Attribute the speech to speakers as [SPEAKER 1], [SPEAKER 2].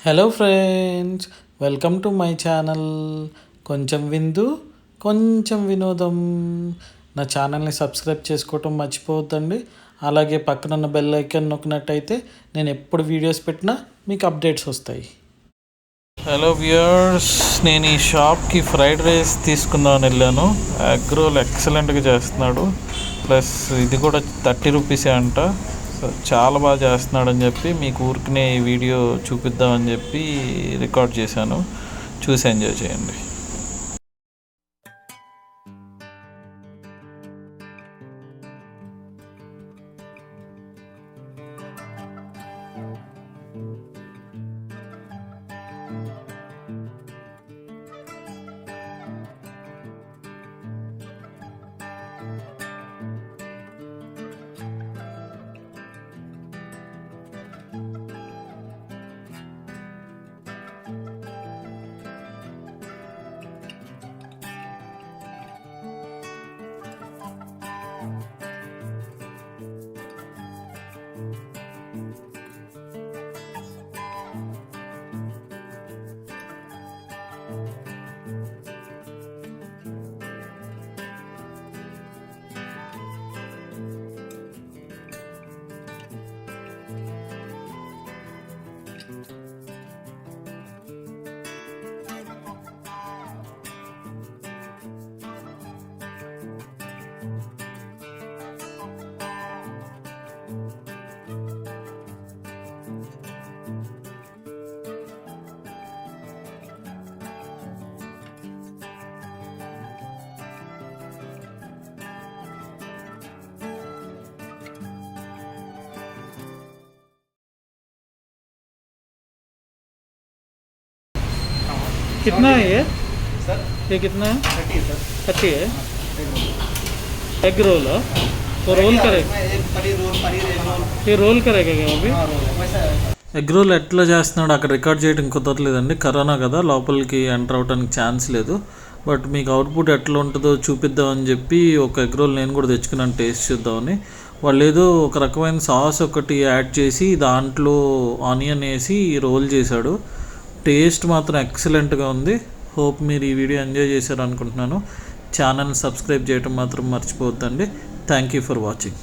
[SPEAKER 1] Hello friends, welcome to my channel. కొంచెం విందు కొంచెం వినోదం. నా ఛానల్ని సబ్స్క్రైబ్ చేసుకోవటం మర్చిపోవద్దండి. అలాగే పక్కనున్న బెల్ ఐకాన్ నొక్కినట్టయితే నేను ఎప్పుడు వీడియోస్ పెట్టినా మీకు అప్డేట్స్ వస్తాయి. హలో వ్యూయర్స్, నేను ఈ షాప్కి ఫ్రైడ్ రైస్ తీసుకుందామని వెళ్ళాను. ఎగ్రోల్ ఎక్సలెంట్గా చేస్తున్నాడు. ప్లస్ ఇది కూడా 30 రూపీసే అంట. సో చాలా బాగా చేస్తున్నాడు అని చెప్పి మీకు ఊరికనే ఈ వీడియో చూపిద్దామని చెప్పి రికార్డ్ చేశాను. చూసి ఎంజాయ్ చేయండి. कितना है ये सर? ये कितना है? 30 सर. 30 है. एग रोल है तो रोल करेगा. ये रोल करेगा क्या अभी? ఎగ్ రోల్ ఎట్లా చేస్తున్నాడు అక్కడ రికార్డ్ చేయడం కుదరలేదండి. కరోనా కదా, లోపలికి ఎంటర్ అవడానికి ఛాన్స్ లేదు. బట్ మీకు అవుట్పుట్ ఎట్లా ఉంటుందో చూపిద్దామని చెప్పి ఒక ఎగ్ రోల్ నేను కూడా తెచ్చుకున్నాను టేస్ట్ చూద్దామని. వాళ్ళు ఏదో ఒక రకమైన సాస్ ఒకటి యాడ్ చేసి దాంట్లో ఆనియన్ వేసి రోల్ చేశాడు. టేస్ట్ మాత్రం ఎక్సలెంట్గా ఉంది. హోప్ మీరు ఈ వీడియో ఎంజాయ్ చేశారు అనుకుంటున్నాను. ఛానల్ని సబ్స్క్రైబ్ చేయడం మాత్రం మర్చిపోవద్దండి. Thank you for watching.